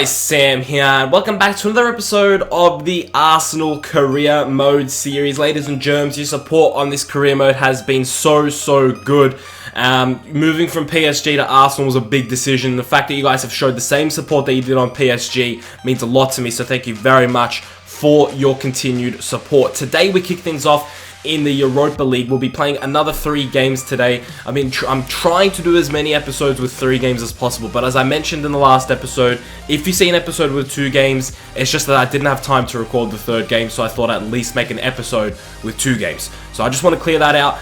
guys, Sam here, and welcome back to another episode of the Arsenal Career Mode series. Ladies and germs, your support on this career mode has been so good. Moving from PSG to Arsenal was a big decision. The fact that you guys have showed the same support that you did on PSG means a lot to me, so thank you very much for your continued support. Today we kick things off in the Europa League. We'll be playing another 3 games today. I'm trying to do as many episodes with 3 games as possible, but as I mentioned in the last episode, if you see an episode with 2 games, it's just that I didn't have time to record the 3rd game, so I thought I'd at least make an episode with 2 games. So I just want to clear that out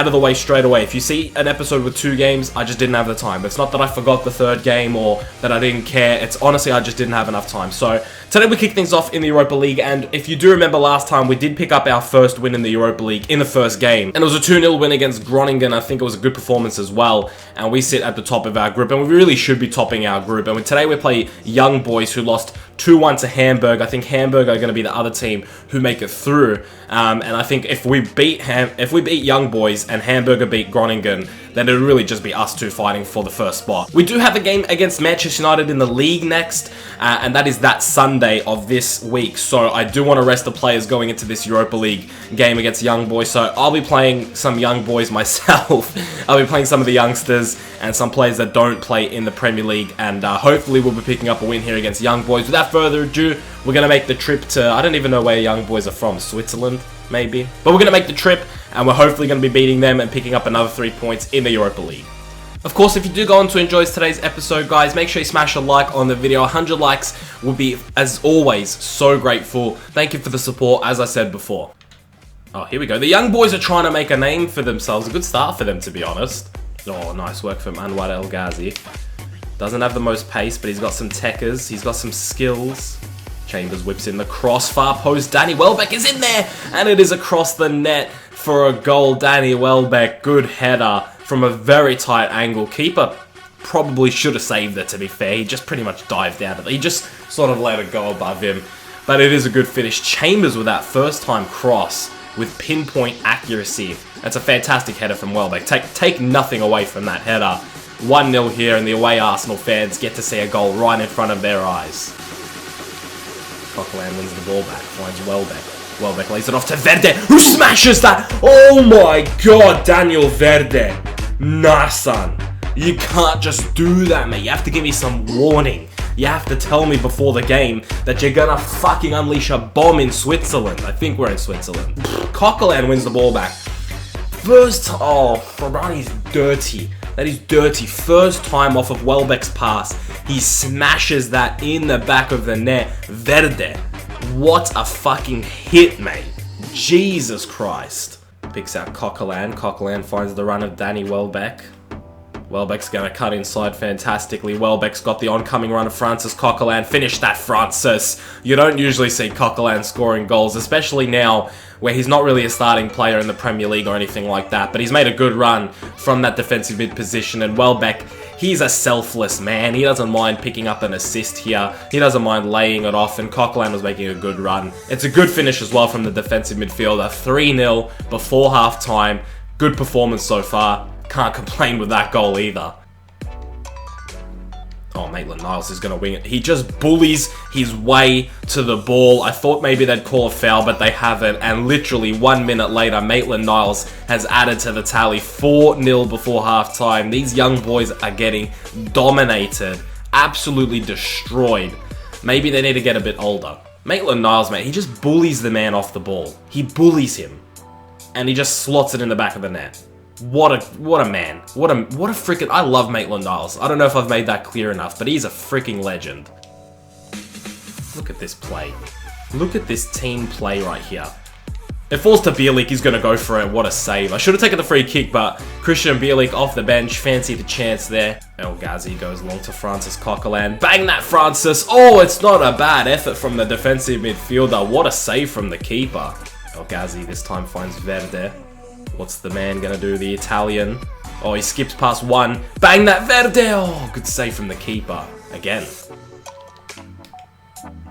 of the way straight away. If you see an episode with 2 games, I just didn't have the time. It's not that I forgot the 3rd game or that I didn't care. It's honestly, I just didn't have enough time. So today we kick things off in the Europa League, and if you do remember last time, we did pick up our first win in the Europa League in the first game, and it was a 2-0 win against Groningen. I think it was a good performance as well, and we sit at the top of our group, and we really should be topping our group. And today we play Young Boys, who lost 2-1 to Hamburg. I think Hamburg are going to be the other team who make it through, and I think if we beat Young Boys and Hamburg beat Groningen, then it'll really just be us two fighting for the first spot. We do have a game against Manchester United in the league next, and that is that Sunday of this week. So I do want to rest the players going into this Europa League game against Young Boys. So I'll be playing some Young Boys myself. I'll be playing some of the youngsters and some players that don't play in the Premier League, and hopefully we'll be picking up a win here against Young Boys. Without further ado, we're going to make the trip to, I don't even know where Young Boys are from, Switzerland, maybe? But we're going to make the trip, and we're hopefully going to be beating them and picking up another 3 points in the Europa League. Of course, if you do go on to enjoy today's episode, guys, make sure you smash a like on the video. 100 likes would be, as always, so grateful. Thank you for the support, as I said before. Oh, here we go. The Young Boys are trying to make a name for themselves. A good start for them, to be honest. Oh, nice work from Anwar El Ghazi. Doesn't have the most pace, but he's got some techers. He's got some skills. Chambers whips in the cross, far post. Danny Welbeck is in there, and it is across the net for a goal. Danny Welbeck, good header from a very tight angle. Keeper probably should have saved it, to be fair. He just pretty much dived out of it. He just sort of let it go above him, but it is a good finish. Chambers with that first-time cross with pinpoint accuracy. That's a fantastic header from Welbeck. Take nothing away from that header. 1-0 here, and the away Arsenal fans get to see a goal right in front of their eyes. Coquelin wins the ball back, finds Welbeck. Welbeck lays it off to Verde, who smashes that! Oh my god, Daniel Verde. Nah, son. You can't just do that, mate. You have to give me some warning. You have to tell me before the game that you're gonna fucking unleash a bomb in Switzerland. I think we're in Switzerland. Coquelin wins the ball back. Oh, Ferrari's dirty. That is dirty. First time off of Welbeck's pass. He smashes that in the back of the net. Verde. What a fucking hit, mate. Jesus Christ. Picks out Coquelin. Coquelin finds the run of Danny Welbeck. Welbeck's going to cut inside fantastically. Welbeck's got the oncoming run of Francis Coquelin. Finish that, Francis. You don't usually see Coquelin scoring goals, especially now where he's not really a starting player in the Premier League or anything like that. But he's made a good run from that defensive mid position. And Welbeck, he's a selfless man. He doesn't mind picking up an assist here. He doesn't mind laying it off. And Coquelin was making a good run. It's a good finish as well from the defensive midfielder. 3-0 before half-time. Good performance so far. Can't complain with that goal either. Oh, Maitland-Niles is going to wing it. He just bullies his way to the ball. I thought maybe they'd call a foul, but they haven't. And literally 1 minute later, Maitland-Niles has added to the tally. 4-0 before halftime. These Young Boys are getting dominated. Absolutely destroyed. Maybe they need to get a bit older. Maitland-Niles, mate, he just bullies the man off the ball. He bullies him. And he just slots it in the back of the net. What a man. What a freaking... I love Maitland-Niles. I don't know if I've made that clear enough, but he's a freaking legend. Look at this play. Look at this team play right here. It falls to Bielik. He's going to go for it. What a save. I should have taken the free kick, but Christian Bielik off the bench. Fancy the chance there. El Ghazi goes long to Francis Coquelin. Bang that, Francis. Oh, it's not a bad effort from the defensive midfielder. What a save from the keeper. El Ghazi this time finds Verde. What's the man gonna do? The Italian. Oh, he skips past one. Bang that, Verde! Oh, good save from the keeper. Again.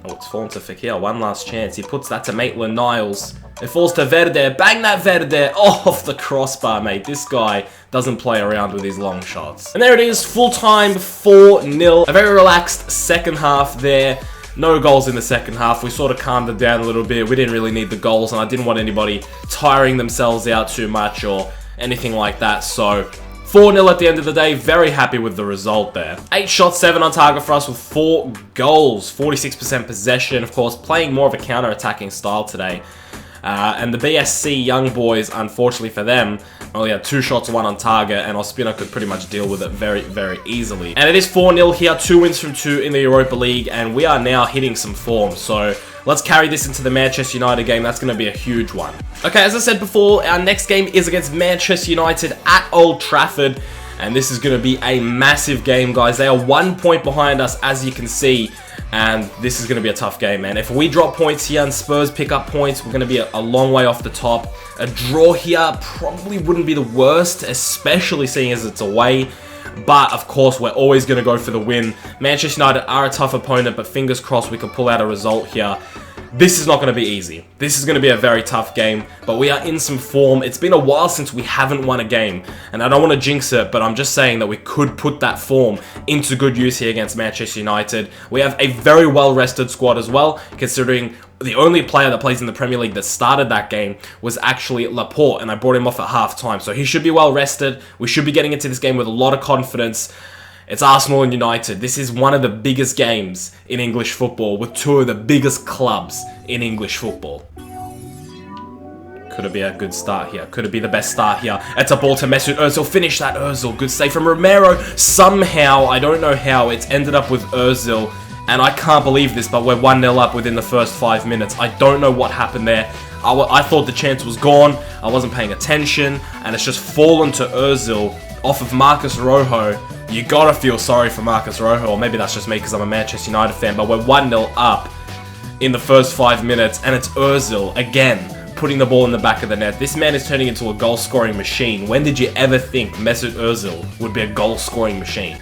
Oh, it's fallen to Fekir. One last chance. He puts that to Maitland-Niles. It falls to Verde. Bang that, Verde! Oh, off the crossbar, mate. This guy doesn't play around with these long shots. And there it is, full time, 4-0. A very relaxed second half there. No goals in the second half. We sort of calmed it down a little bit. We didn't really need the goals, and I didn't want anybody tiring themselves out too much or anything like that. So 4-0 at the end of the day. Very happy with the result there. 8 shots, 7 on target for us with 4 goals. 46% possession. Of course, playing more of a counter-attacking style today. And the BSC young boys, unfortunately for them, only had 2 shots, 1 on target, and Ospina could pretty much deal with it very, very easily. And it is 4-0 here, 2 wins from 2 in the Europa League, and we are now hitting some form. So let's carry this into the Manchester United game. That's going to be a huge one. Okay, as I said before, our next game is against Manchester United at Old Trafford, and this is going to be a massive game, guys. They are 1 point behind us, as you can see. And this is going to be a tough game, man. If we drop points here and Spurs pick up points, we're going to be a long way off the top. A draw here probably wouldn't be the worst, especially seeing as it's away. But, of course, we're always going to go for the win. Manchester United are a tough opponent, but fingers crossed we can pull out a result here. This is not going to be easy. This is going to be a very tough game, but we are in some form. It's been a while since we haven't won a game, and I don't want to jinx it, but I'm just saying that we could put that form into good use here against Manchester United. We have a very well-rested squad as well, considering the only player that plays in the Premier League that started that game was actually Laporte, and I brought him off at half-time, so he should be well-rested. We should be getting into this game with a lot of confidence. It's Arsenal and United. This is one of the biggest games in English football with 2 of the biggest clubs in English football. Could it be a good start here? Could it be the best start here? It's a ball to Mesut Ozil. Finish that, Ozil. Good save from Romero. Somehow, I don't know how, it's ended up with Ozil. And I can't believe this, but we're 1-0 up within the first 5 minutes. I don't know what happened there. I thought the chance was gone. I wasn't paying attention. And it's just fallen to Ozil off of Marcus Rojo. You gotta feel sorry for Marcus Rojo, or maybe that's just me because I'm a Manchester United fan, but we're 1-0 up in the first 5 minutes, and it's Ozil, again, putting the ball in the back of the net. This man is turning into a goal-scoring machine. When did you ever think Mesut Ozil would be a goal-scoring machine?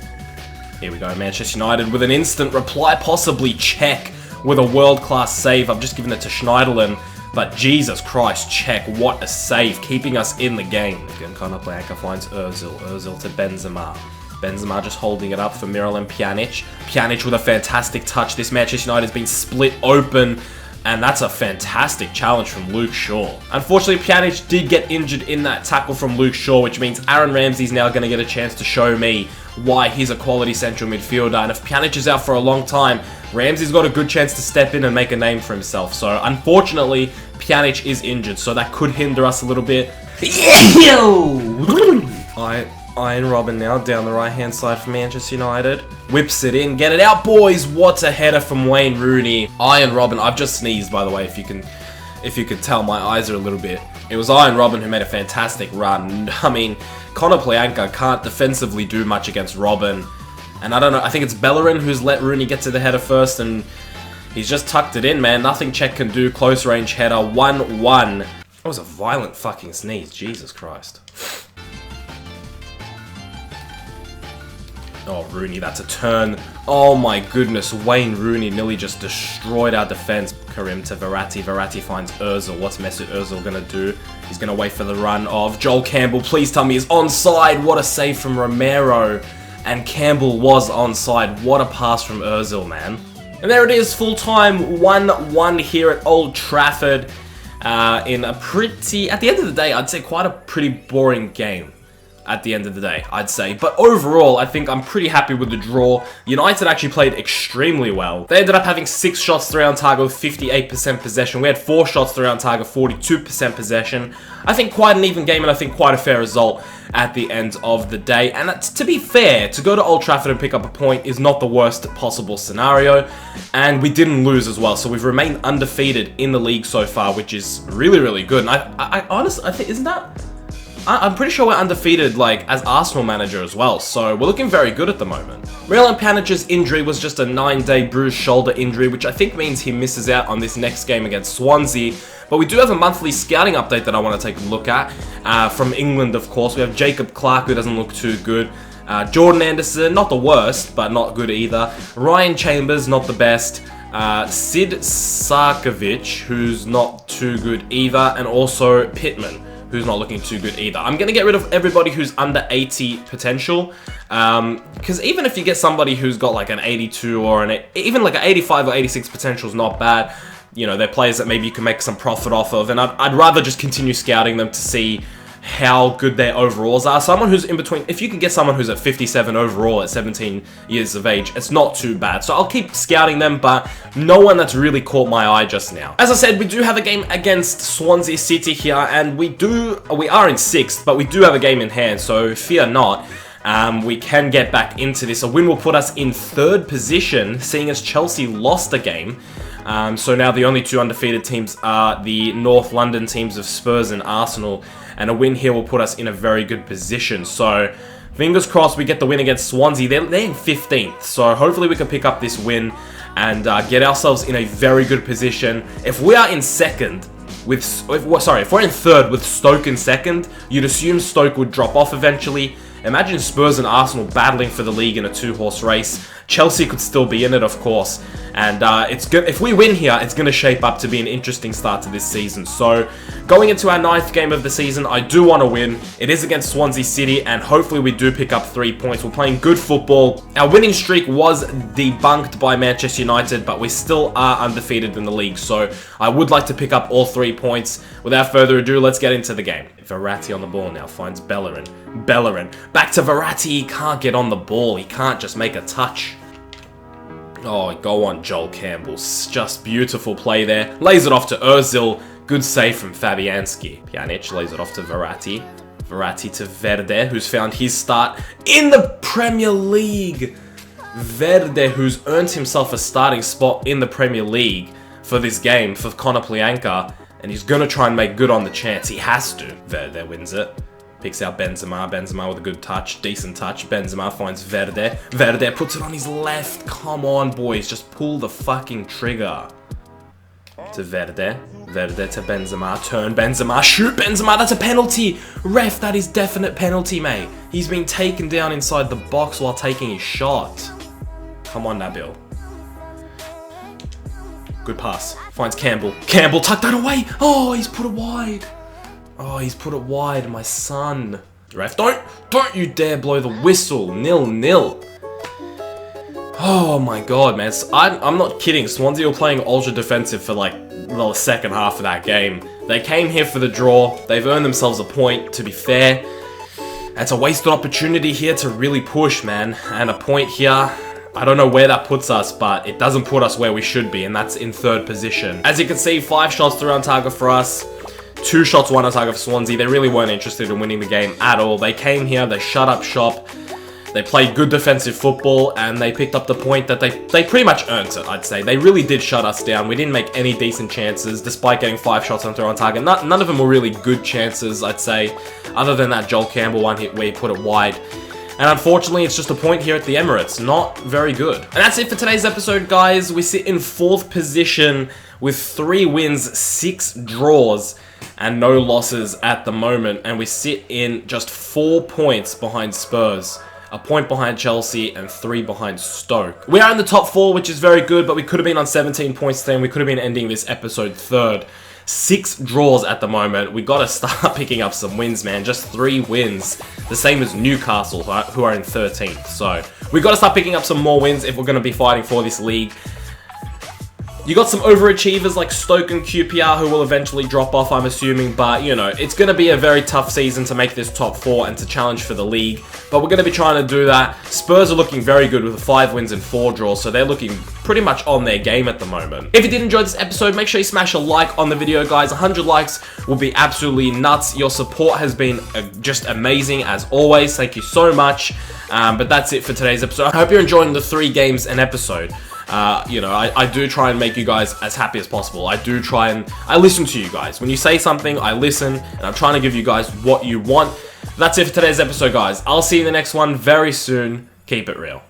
Here we go, Manchester United with an instant reply, possibly Czech with a world-class save. I've just given it to Schneiderlin, but Jesus Christ, Czech, what a save, keeping us in the game. Again, Konoplyanka finds Ozil, Ozil to Benzema. Benzema just holding it up for Miralem Pjanic. Pjanic with a fantastic touch. This Manchester United has been split open, and that's a fantastic challenge from Luke Shaw. Unfortunately, Pjanic did get injured in that tackle from Luke Shaw, which means Aaron Ramsey's now going to get a chance to show me why he's a quality central midfielder. And if Pjanic is out for a long time, Ramsey's got a good chance to step in and make a name for himself. So, unfortunately, Pjanic is injured, so that could hinder us a little bit. Iron Robin now down the right-hand side for Manchester United. Whips it in. Get it out, boys. What a header from Wayne Rooney. Iron Robin. I've just sneezed, by the way, if you could tell. My eyes are a little bit. It was Iron Robin who made a fantastic run. I mean, Konoplyanka can't defensively do much against Robin. And I don't know. I think it's Bellerin who's let Rooney get to the header first, and he's just tucked it in, man. Nothing Czech can do. Close range header. 1-1. That was a violent fucking sneeze. Jesus Christ. Oh, Rooney, that's a turn. Oh my goodness, Wayne Rooney nearly just destroyed our defense. Karim to Verratti. Verratti finds Ozil. What's Mesut Ozil gonna do? He's gonna wait for the run of Joel Campbell. Please tell me he's onside. What a save from Romero. And Campbell was onside. What a pass from Ozil, man. And there it is, full time 1-1 here at Old Trafford. In a pretty, at the end of the day, I'd say quite a pretty boring game. At the end of the day, I'd say. But overall, I think I'm pretty happy with the draw. United actually played extremely well. They ended up having 6 shots, 3 on target with 58% possession. We had 4 shots, 3 on target, 42% possession. I think quite an even game, and I think quite a fair result at the end of the day. And to be fair, to go to Old Trafford and pick up a point is not the worst possible scenario. And we didn't lose as well, so we've remained undefeated in the league so far, which is really, really good. And I honestly, I think, isn't that... I'm pretty sure we're undefeated, like, as Arsenal manager as well, so we're looking very good at the moment. Miralem Pjanic's injury was just a 9-day bruised shoulder injury, which I think means he misses out on this next game against Swansea. But we do have a monthly scouting update that I want to take a look at. From England, of course, we have Jacob Clark, who doesn't look too good. Jordan Anderson, not the worst, but not good either. Ryan Chambers, not the best. Sid Sarkovic, who's not too good either. And also Pittman, who's not looking too good either. I'm going to get rid of everybody who's under 80 potential, because even if you get somebody who's got like an 82 or even like an 85 or 86 potential is not bad. You know, they're players that maybe you can make some profit off of, and I'd rather just continue scouting them to see how good their overalls are. Someone who's in between, if you can get someone who's at 57 overall at 17 years of age, it's not too bad. So I'll keep scouting them, but no one that's really caught my eye just now. As I said, we do have a game against Swansea City here, and we are in 6th, but we do have a game in hand, so fear not. We can get back into this. A win will put us in 3rd position, seeing as Chelsea lost a game. So now the only 2 undefeated teams are the North London teams of Spurs and Arsenal, and a win here will put us in a very good position. So fingers crossed we get the win against Swansea. They're in 15th, so hopefully we can pick up this win and get ourselves in a very good position. If we are in 2nd, if we're in 3rd with Stoke in 2nd, you'd assume Stoke would drop off eventually. Imagine Spurs and Arsenal battling for the league in a 2-horse race. Chelsea could still be in it, of course. And it's good. If we win here, it's going to shape up to be an interesting start to this season. So, going into our 9th game of the season, I do want to win. It is against Swansea City, and hopefully we do pick up 3 points. We're playing good football. Our winning streak was debunked by Manchester United, but we still are undefeated in the league. So, I would like to pick up all 3 points. Without further ado, let's get into the game. Verratti on the ball now finds Bellerin. Back to Verratti. He can't get on the ball. He can't just make a touch. Oh, go on, Joel Campbell. Just beautiful play there. Lays it off to Ozil. Good save from Fabianski. Pjanic lays it off to Verratti. Verratti to Verde, who's found his start in the Premier League. Verde, who's earned himself a starting spot in the Premier League for this game, for Conor Plianka. And he's going to try and make good on the chance. He has to. Verde wins it. Picks out Benzema. Benzema with a good touch. Decent touch. Benzema finds Verde. Verde puts it on his left. Come on, boys. Just pull the fucking trigger. To Verde. Verde to Benzema. Turn Benzema. Shoot Benzema. That's a penalty. Ref, that is definite penalty, mate. He's been taken down inside the box while taking his shot. Come on, Nabil. Good pass. Finds Campbell. Campbell, tuck that away. Oh, he's put it wide. Oh, he's put it wide, my son. Ref, don't you dare blow the whistle. 0-0. Oh my god, man. I'm not kidding. Swansea were playing ultra defensive for like the second half of that game. They came here for the draw. They've earned themselves a point, to be fair. It's a wasted opportunity here to really push, man. And a point here. I don't know where that puts us, but it doesn't put us where we should be, and that's in 3rd position. As you can see, 5 shots through on target for us. 2 shots, 1 on target for Swansea. They really weren't interested in winning the game at all. They came here, they shut up shop, they played good defensive football, and they picked up the point that they pretty much earned it, I'd say. They really did shut us down. We didn't make any decent chances, despite getting 5 shots on throw on target. None of them were really good chances, I'd say, other than that Joel Campbell one hit where he put it wide. And unfortunately, it's just a point here at the Emirates. Not very good. And that's it for today's episode, guys. We sit in 4th position with 3 wins, 6 draws, and no losses at the moment. And we sit in just 4 points behind Spurs, a point behind Chelsea, and 3 behind Stoke. We are in the top 4, which is very good, but we could have been on 17 points today, and we could have been ending this episode 3rd. 6 draws at the moment. We gotta start picking up some wins, man. Just 3 wins. The same as Newcastle, who are in 13th. So, we gotta start picking up some more wins if we're gonna be fighting for this league. You got some overachievers like Stoke and QPR who will eventually drop off, I'm assuming, but, you know, it's going to be a very tough season to make this top 4 and to challenge for the league, but we're going to be trying to do that. Spurs are looking very good with 5 wins and 4 draws, so they're looking pretty much on their game at the moment. If you did enjoy this episode, make sure you smash a like on the video, guys. 100 likes will be absolutely nuts. Your support has been just amazing, as always. Thank you so much, but that's it for today's episode. I hope you're enjoying the 3 games an episode. You know, I do try and make you guys as happy as possible. I listen to you guys. When you say something, I listen, and I'm trying to give you guys what you want. That's it for today's episode, guys. I'll see you in the next one very soon. Keep it real.